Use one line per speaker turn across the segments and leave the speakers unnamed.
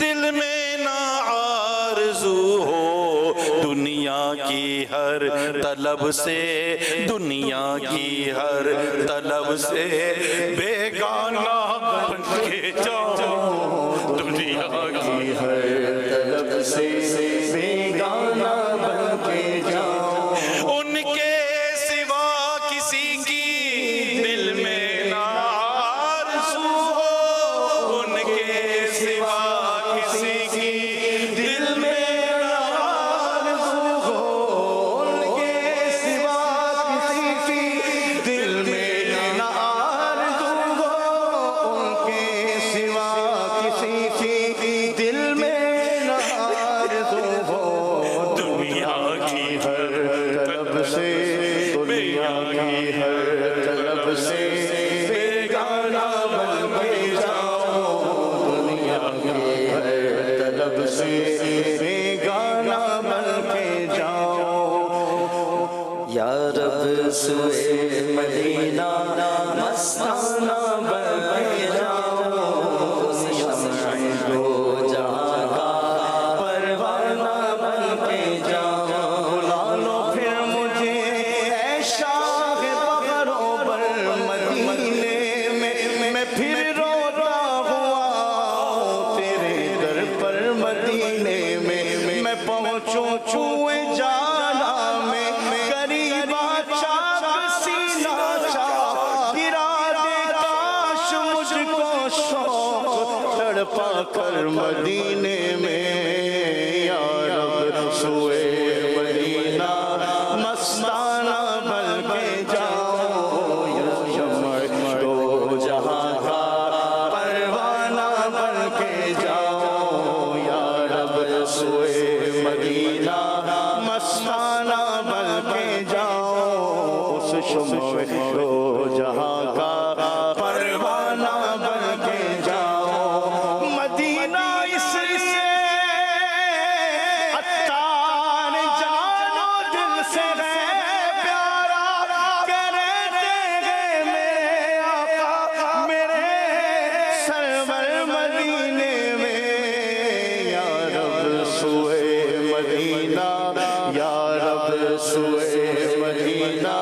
دل میں نہ آرزو ہو دنیا کی ہر طلب سے، دنیا کی ہر طلب سے بیگانہ بن کے جاؤں، دنیا کی ہر طلب سے بیگانہ بن کے جاؤں، ان کے سوا کسی کی دل میں نہ آرزو ہو، ان کے سوا کسی کی دل میں نہ آرزو ہو، ان کے سوا کسی کی دل میں نہ آرزو ہو، ان کے سوا کسی کی دل میں نہ آرزو ہو، دنیا کی ہر طلب سے، دنیا کی ہر طلب سے بیگانہ بن کے جاؤ، دنیا کی ہر طلب سے بیگانہ بن کے جاؤ، یا رب سوئے مدینہ مستانہ بن کے جاؤ، شمع دو جہاں کا پروانہ بن کے جاؤ، لالو پھر مجھے اے شاہ بغروں پر مدینے میں پھر روتا ہوا تیرے در پر مدینے میں پہنچوں چوئے جانا میں، قریبا چاک سینہ چاک گرا دے کاش مجھ کو شوق تڑپا کر مدینے میں، یا رب سوئے مدینہ مستانہ بن کے جاؤ، یا شمع دو جہاں کا پروانہ بن کے جاؤ، یا رب سوئے مدینہ مستانہ بن کے جاؤ، اس شمع دو جہاں کا پروانہ بن کے جاؤ، مدینہ اس لیے عطار جانو دل سے ہے پیارا، کرتے ہیں میرے آقا میرے سرور مدینے میں، یا رب سوئے مدینہ، یا رب سوئے مدینہ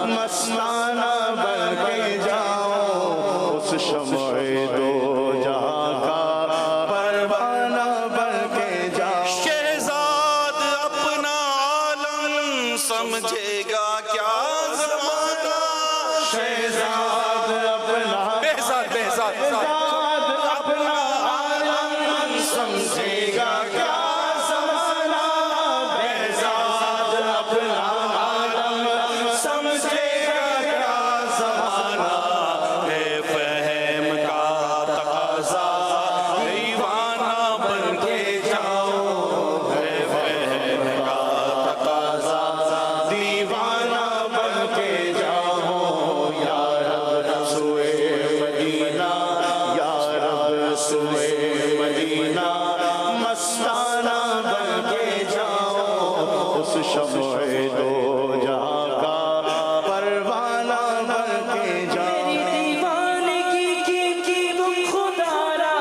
مستانہ بن کے جاؤ، اس شمع دو جہاں کا پروانہ بن کے جاؤ، شہزاد اپنا عالم سمجھے گا کیا زمانہ، شہزاد اپنا بہزاد اپنا عالم سمجھے گا کیا زمانہ، بہزاد اپنا عالم سمجھے گا کیا زمانہ، ہے فہم کا تقاضا دیوانہ بن کے جاؤ، ہے فہم کا تقاضا دیوانہ بن کے جاؤ، یا رب سوئے مدینہ، یا رب سوئے مدینہ مستانہ بن کے جاؤ، اس شمع دو جہاں کا پروانہ بن کے جاؤ،
میری دیوانگی کی تم خدا را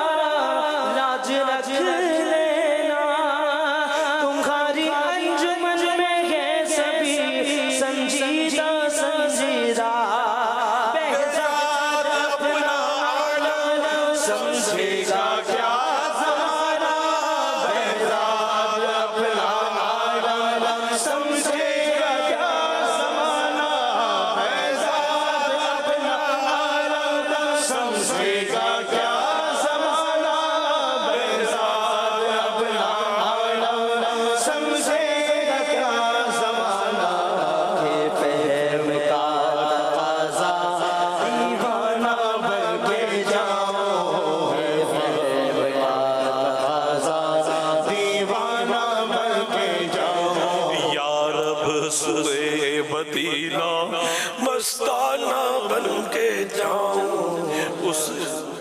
لاج رکھ لینا، تمہاری انجمن میں ہے سبھی سنجیدہ سنجیدہ،
بہزاد اپنا عالم سمجھے گا کیا زمانہ، بہزاد اپنا عالم سمجھے گا کیا زمانہ، بہزاد اپنا عالم سمجھے گا کیا زمانہ، بہزاد اپنا عالم سمجھے گا کیا زمانہ،
کہ فہم کا تقاضا
دیوانہ بن کے جاؤ، ہے فہم کا تقاضا دیوانہ بن کے جاؤ، یا رب سوئے مدینہ مستانہ بن کے جاؤں، اس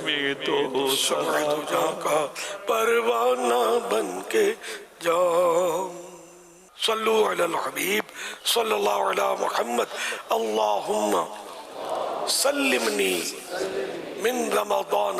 میں تو شمع جہاں کا پروانہ بن کے جاؤں، صلو علی الحبیب صلی اللہ علی محمد، اللہم سلمنی من رمضان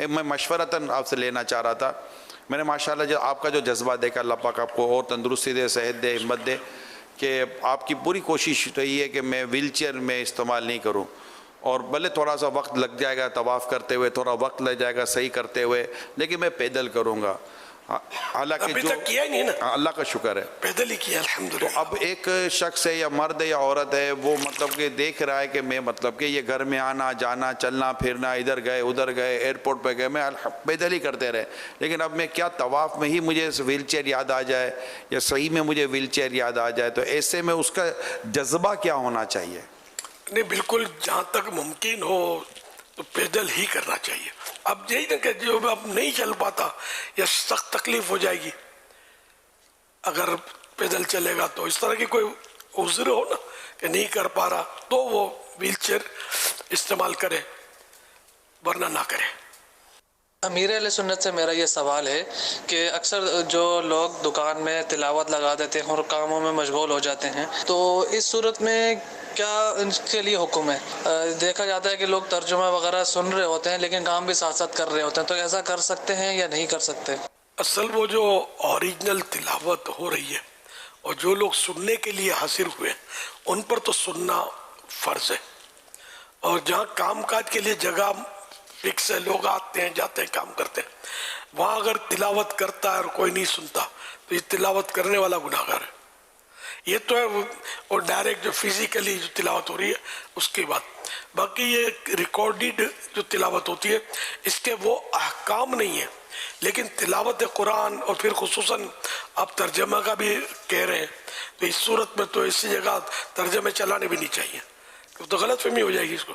میں مشورتاً آپ سے لینا چاہ رہا تھا. میں نے ماشاءاللہ جو آپ کا جو جذبہ دیکھا، اللہ پاک آپ کو اور تندرستی دے، صحت دے، ہمت دے، کہ آپ کی پوری کوشش رہی ہے کہ میں ویل چیئر میں استعمال نہیں کروں، اور بھلے تھوڑا سا وقت لگ جائے گا طواف کرتے ہوئے، تھوڑا وقت لگ جائے گا صحیح کرتے ہوئے، لیکن میں پیدل کروں گا. حالانکہ
ابھی
جو
تک کیا ہی نہیں نا،
اللہ کا شکر ہے.
پیدل ہی کیا
تو
الحمدللہ.
اب ایک شخص ہے یا مرد ہے یا عورت ہے، وہ مطلب کہ دیکھ رہا ہے کہ میں مطلب کہ یہ گھر میں آنا جانا چلنا پھرنا، ادھر گئے ادھر گئے ایئرپورٹ پہ گئے، میں پیدل ہی کرتے رہے، لیکن اب میں کیا طواف میں ہی مجھے ویل چیئر یاد آ جائے یا صحیح میں مجھے ویل چیئر یاد آ جائے، تو ایسے میں اس کا جذبہ کیا ہونا چاہیے؟
نہیں بالکل جہاں تک ممکن ہو تو پیدل ہی کرنا چاہیے. اب یہی نا کہ جو اب نہیں چل پاتا یا سخت تکلیف ہو جائے گی اگر پیدل چلے گا، تو اس طرح کی کوئی عذر ہو نا کہ نہیں کر پا رہا، تو وہ ویل چیئر استعمال کرے، ورنہ نہ کرے.
امیر اہل سنت سے میرا یہ سوال ہے کہ اکثر جو لوگ دکان میں تلاوت لگا دیتے ہیں اور کاموں میں مشغول ہو جاتے ہیں، تو اس صورت میں کیا ان کے لیے حکم ہے؟ دیکھا جاتا ہے کہ لوگ ترجمہ وغیرہ سن رہے ہوتے ہیں لیکن کام بھی ساتھ ساتھ کر رہے ہوتے ہیں، تو ایسا کر سکتے ہیں یا نہیں کر سکتے؟
اصل وہ جو اوریجنل تلاوت ہو رہی ہے اور جو لوگ سننے کے لیے حاضر ہوئے ان پر تو سننا فرض ہے، اور جہاں کام کاج کے لیے جگہ فکس ہے، لوگ آتے ہیں جاتے ہیں کام کرتے ہیں، وہاں اگر تلاوت کرتا ہے اور کوئی نہیں سنتا تو یہ تلاوت کرنے والا گناہگار ہے. یہ تو ہے. اور ڈائریکٹ جو فزیکلی جو تلاوت ہو رہی ہے اس کی بات. باقی یہ ریکارڈڈ جو تلاوت ہوتی ہے اس کے وہ احکام نہیں ہیں، لیکن تلاوت قرآن اور پھر خصوصاً آپ ترجمہ کا بھی کہہ رہے ہیں، تو اس صورت میں تو اسی جگہ ترجمے چلانے بھی نہیں چاہیے، تو غلط فہمی ہو جائے گی. اس کو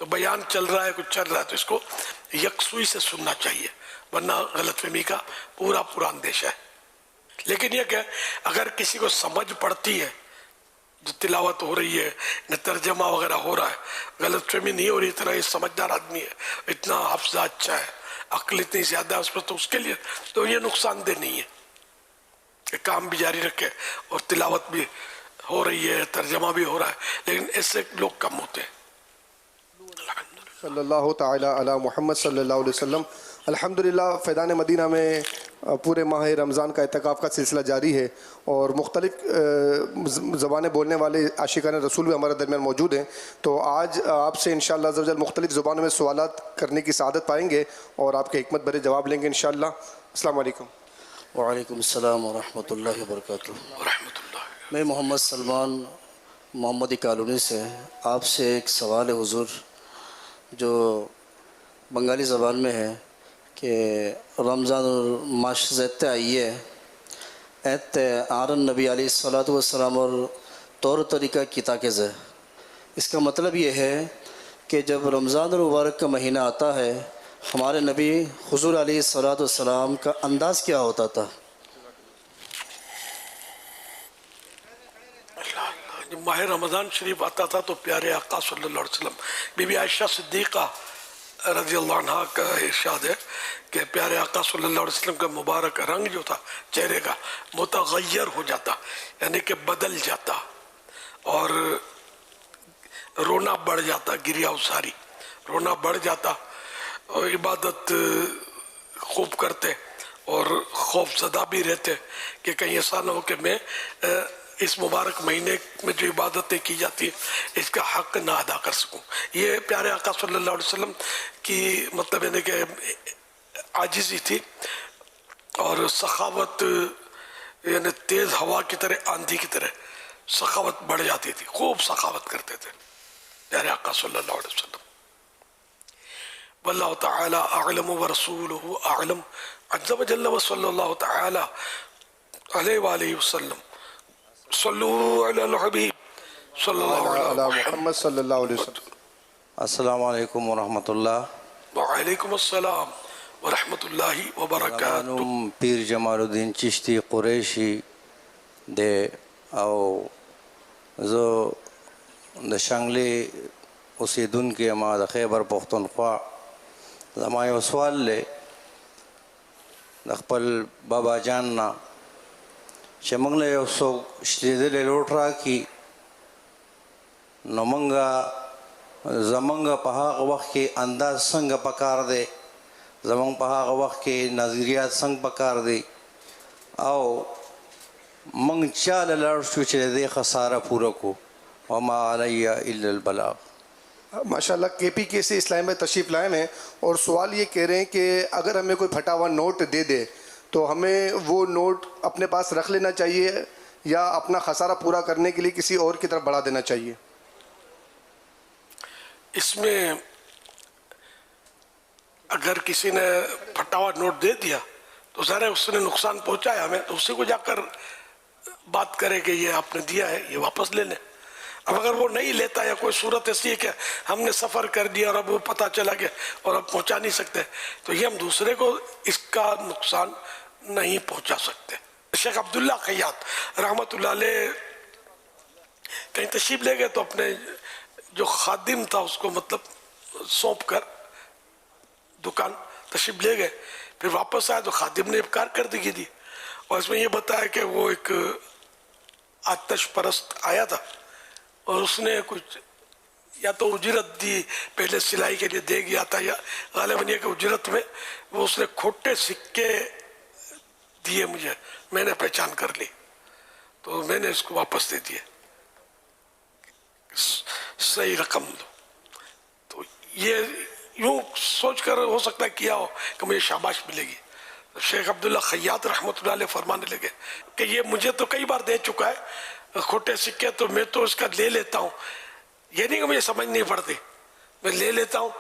تو بیان چل رہا ہے، کچھ چل رہا ہے، تو اس کو یکسوئی سے سننا چاہیے، ورنہ غلط فہمی کا پورا اندیشہ ہے. لیکن یہ کہ اگر کسی کو سمجھ پڑتی ہے جو تلاوت ہو رہی ہے، نہ ترجمہ وغیرہ ہو رہا ہے، غلط فہمی نہیں ہو رہی، اتنا یہ سمجھدار آدمی ہے، اتنا حفظہ اچھا ہے، عقل اتنی زیادہ ہے اس پر، تو اس کے لیے تو یہ نقصان دہ نہیں ہے کہ کام بھی جاری رکھے اور تلاوت بھی ہو رہی ہے، ترجمہ بھی ہو رہا ہے، لیکن ایسے لوگ کم ہوتے ہیں.
صلی اللہ تعالی علی محمد صلی اللہ علیہ وسلم. الحمدللہ فیضان مدینہ میں پورے ماہ رمضان کا اعتکاف کا سلسلہ جاری ہے، اور مختلف زبانیں بولنے والے عاشقان رسول بھی ہمارے درمیان موجود ہیں. تو آج آپ سے انشاءاللہ عز و جل مختلف زبانوں میں سوالات کرنے کی سعادت پائیں گے اور آپ کے حکمت بھرے جواب لیں گے انشاءاللہ. السلام علیکم.
وعلیکم السلام ورحمۃ اللہ وبرکاتہ.
رحمۃ اللہ.
میں محمد سلمان محمدی کالونی سے آپ سے ایک سوال ہے حضور، جو بنگالی زبان میں ہے کہ رمضان ماش زیتے آئیے ایت آرن نبی علیہ الصلاۃ والسلام اور طور طریقہ کی تاکز ہے. اس کا مطلب یہ ہے کہ جب رمضان المبارک کا مہینہ آتا ہے، ہمارے نبی حضور علیہ الصلاۃ والسلام کا انداز کیا ہوتا تھا؟
جب ماہ رمضان شریف آتا تھا تو پیارے آقا صلی اللہ علیہ وسلم، بی بی عائشہ صدیقہ رضی اللہ عنہ کا ارشاد ہے کہ پیارے آقا صلی اللہ علیہ وسلم کا مبارک رنگ جو تھا چہرے کا متغیر ہو جاتا، یعنی کہ بدل جاتا، اور رونا بڑھ جاتا، گریہ اساری، رونا بڑھ جاتا، اور عبادت خوب کرتے اور خوف زدہ بھی رہتے کہ کہیں ایسا نہ ہو کہ میں اس مبارک مہینے میں جو عبادتیں کی جاتی ہیں اس کا حق نہ ادا کر سکوں. یہ پیارے آقا صلی اللہ علیہ وسلم کی مطلب یعنی کہ عاجزی تھی، اور سخاوت یعنی تیز ہوا کی طرح، آندھی کی طرح سخاوت بڑھ جاتی تھی، خوب سخاوت کرتے تھے پیارے آقا صلی اللہ علیہ وسلم. واللہ تعالی اعلم ورسولہ اعلم عز وجل وصلی اللہ تعالی علیہ وآلہ وسلم. صلو علی الحبیب صلی اللہ
علی
علیہ
محمد صلی اللہ علیہ وسلم.
السلام علیکم ورحمۃ اللہ.
وعلیکم السلام ورحمۃ اللہ وبرکاتہ.
زمانم پیر جمال الدین چشتی قریشی دے او زو د شنگلی اوسیدون کې ما د خیبر پختونخوا. زما یو سوال لے د خپل بابا جان نا چې موږ له یو څوک شلیدلی لوټ راکړي، نو موږ
زمنگ پہاغ وقت کے انداز سنگ پکار دے زمنگ پہاغ وقت کے نظریات سنگ پکار دے او منگ چال لڑشو چلے دے خسارہ پورا کو وما علیہ الا البلاغ.
ماشاءاللہ کے پی کے سے اسلام میں تشریف لائے ہیں اور سوال یہ کہہ رہے ہیں کہ اگر ہمیں کوئی پھٹا ہوا نوٹ دے دے تو ہمیں وہ نوٹ اپنے پاس رکھ لینا چاہیے یا اپنا خسارہ پورا کرنے کے لیے کسی اور کی طرف بڑھا دینا چاہیے؟
اس میں اگر کسی نے پھٹا ہوا نوٹ دے دیا تو ظاہر ہے اس نے نقصان پہنچایا ہمیں، تو اسی کو جا کر بات کرے کہ یہ آپ نے دیا ہے یہ واپس لے لیں. اب اگر وہ نہیں لیتا یا کوئی صورت ایسی ہے کہ ہم نے سفر کر دیا اور اب وہ پتہ چلا گیا اور اب پہنچا نہیں سکتے تو یہ ہم دوسرے کو اس کا نقصان نہیں پہنچا سکتے. شیخ عبداللہ خیاط رحمۃ اللہ علیہ کہیں تشریف لے گئے تو اپنے جو خادم تھا اس کو مطلب سونپ کر دکان تشریف لے گئے. پھر واپس آئے تو خادم نے کارکردگی دی اور اس میں یہ بتایا کہ وہ ایک آتش پرست آیا تھا اور اس نے کچھ یا تو اجرت دی، پہلے سلائی کے لیے دے گیا تھا یا غالباً یہ کہ اجرت میں وہ اس نے کھوٹے سکے دیے مجھے، میں نے پہچان کر لی تو میں نے اس کو واپس دے دیے، صحیح رقم دو. تو یہ یوں سوچ کر ہو سکتا ہے کیا ہو کہ مجھے شاباش ملے گی. شیخ عبداللہ خیاط رحمۃ اللہ علیہ فرمانے لگے کہ یہ مجھے تو کئی بار دے چکا ہے کھوٹے سکے، تو میں تو اس کا لے لیتا ہوں، یہ نہیں کہ مجھے سمجھ نہیں پڑتی، میں لے لیتا ہوں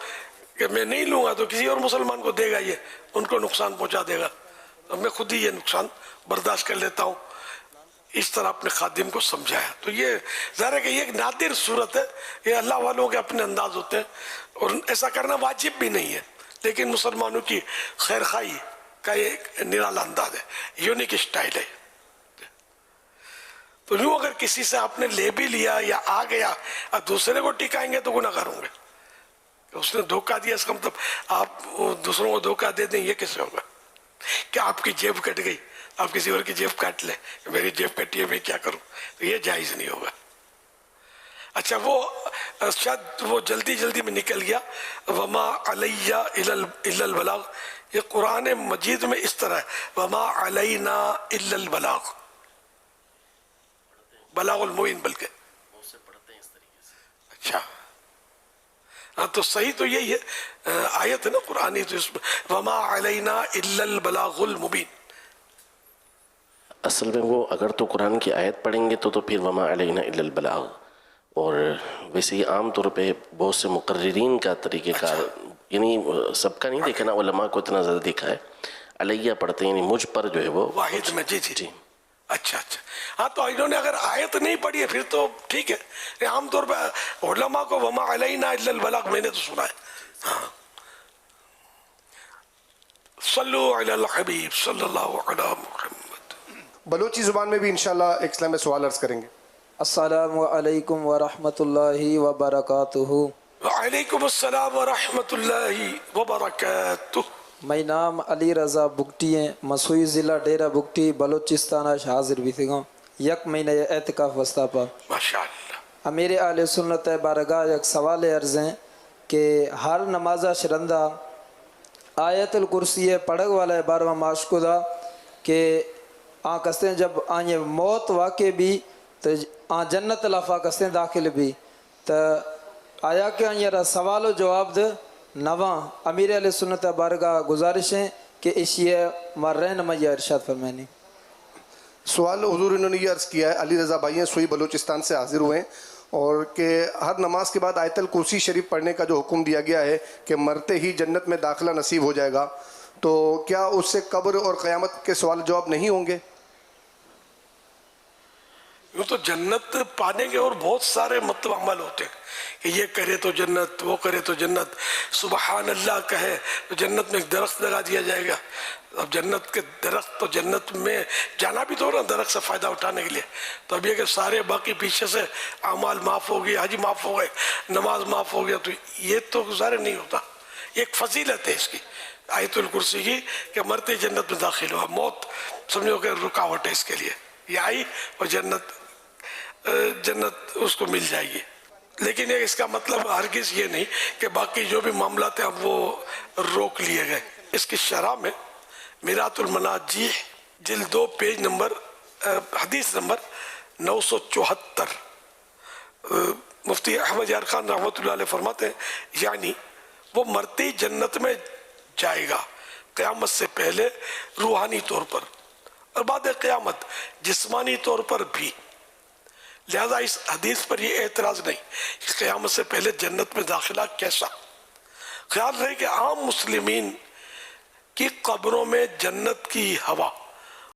کہ میں نہیں لوں گا تو کسی اور مسلمان کو دے گا، یہ ان کو نقصان پہنچا دے گا، تو میں خود ہی یہ نقصان برداشت کر لیتا ہوں. اس طرح اپنے خادم کو سمجھایا. تو یہ ظاہر ہے کہ یہ ایک نادر صورت ہے، یہ اللہ والوں کے اپنے انداز ہوتے ہیں اور ایسا کرنا واجب بھی نہیں ہے، لیکن مسلمانوں کی خیر خواہی کا ایک نرالا انداز ہے، یونیک اسٹائل ہے. تو یوں اگر کسی سے آپ نے لے بھی لیا یا آ گیا اور دوسرے کو ٹکائیں گے تو گناہ گار ہوں گے. اس نے دھوکہ دیا، اس کا مطلب آپ دوسروں کو دھوکہ دے دیں، یہ کیسے ہوگا؟ کہ آپ کی جیب کٹ گئی، آپ کسی اور کی جیب کاٹ لیں، میری جیب کٹی ہے میں کیا کروں، تو یہ جائز نہیں ہوگا. اچھا وہ شاید وہ جلدی میں نکل گیا، وما علیہ الا البلاغ، یہ قرآن مجید میں اس طرح ہے، وما علینا الا البلاغ، بلاغ المبین، بلکہ اچھا ہاں تو صحیح تو یہی ہے، آیت ہے نا قرآنی، تو اس میں وما علینا الا البلاغ المبین.
اصل میں وہ اگر تو قرآن کی آیت پڑھیں گے تو پھر وما علینا الا البلاغ، اور ویسے ہی عام طور پہ بہت سے مقررین کا طریقہ کار، یعنی سب کا نہیں دیکھا نا، علماء کو اتنا زیادہ دیکھا ہے، علیہ پڑھتے ہیں، یعنی مجھ پر جو ہے وہ
واحد میں. جی اچھا ہاں، تو انہوں نے اگر آیت نہیں پڑھی ہے پھر تو ٹھیک ہے. عام طور پہ علماء کو وما علینا الا البلاغ میں نے تو سنا ہے. ہاں صلو علی الحبیب صلی اللہ علی محمد.
بلوچی زبان میں بھی انشاءاللہ ایک اسلام میں سوال عرض کریں گے.
السلام علیکم ورحمۃ اللہ وبرکاتہ.
وعلیکم السلام ورحمۃ اللہ وبرکاتہ.
میں نام علی رضا بگٹی ہیں، مسوئی ضلع ڈیرہ بگٹی بلوچستان حاضر بھی تھے گا. یک مہینہ اعتکاف وسطہ پا
ماشاءاللہ.
امیر اہل سنت بارگاہ یک سوال عرض ہیں کہ ہر نمازہ شرندہ آیت الکرسی پڑھگ والا بارواں ماشکو دا کہ آن کستے جب آن موت واقع بھی تو آن جنت لافا کستے داخل بھی، تو آیا کہ آن یہ سوال و جواب دے نواں امیر علیہ سنت بارگاہ گزارش ہیں کہ اشیاء مار رہنمائی ارشاد فرمائنی.
سوال حضور انہوں نے یہ عرض کیا ہے، علی رضا بھائی ہیں سوئی بلوچستان سے حاضر ہوئے ہیں، اور کہ ہر نماز کے بعد آیت الکرسی شریف پڑھنے کا جو حکم دیا گیا ہے کہ مرتے ہی جنت میں داخلہ نصیب ہو جائے گا، تو کیا اس سے قبر اور قیامت کے سوال جواب نہیں ہوں گے؟
یوں تو جنت پانے کے اور بہت سارے مطلب عمل ہوتے ہیں کہ یہ کرے تو جنت، وہ کرے تو جنت، سبحان اللہ کہے تو جنت میں ایک درخت لگا دیا جائے گا. اب جنت کے درخت تو جنت میں جانا بھی تو رہا درخت سے فائدہ اٹھانے کے لیے. تو اب یہ کہ سارے باقی پیچھے سے اعمال معاف ہو گئے، حج معاف ہو گئے، نماز معاف ہو گیا، تو یہ تو ظاہر نہیں ہوتا. ایک فضیلت ہے اس کی آیت الکرسی کی کہ مرتے جنت میں داخل ہوا. موت سمجھو کہ رکاوٹ ہے اس کے لیے، یہ آئی اور جنت اس کو مل جائے گی. لیکن یہ اس کا مطلب ہرگز یہ نہیں کہ باقی جو بھی معاملات ہیں اب وہ روک لیے گئے. اس کی شرح میں میرات المناجیح جلد 2 پیج نمبر حدیث نمبر 974 مفتی احمد یار خان رحمۃ اللہ علیہ فرماتے ہیں یعنی وہ مرتے جنت میں جائے گا قیامت سے پہلے روحانی طور پر اور بعد قیامت جسمانی طور پر بھی. لہذا اس حدیث پر یہ اعتراض نہیں کہ قیامت سے پہلے جنت میں داخلہ کیسا. خیال رہے کہ عام مسلمین کی قبروں میں جنت کی ہوا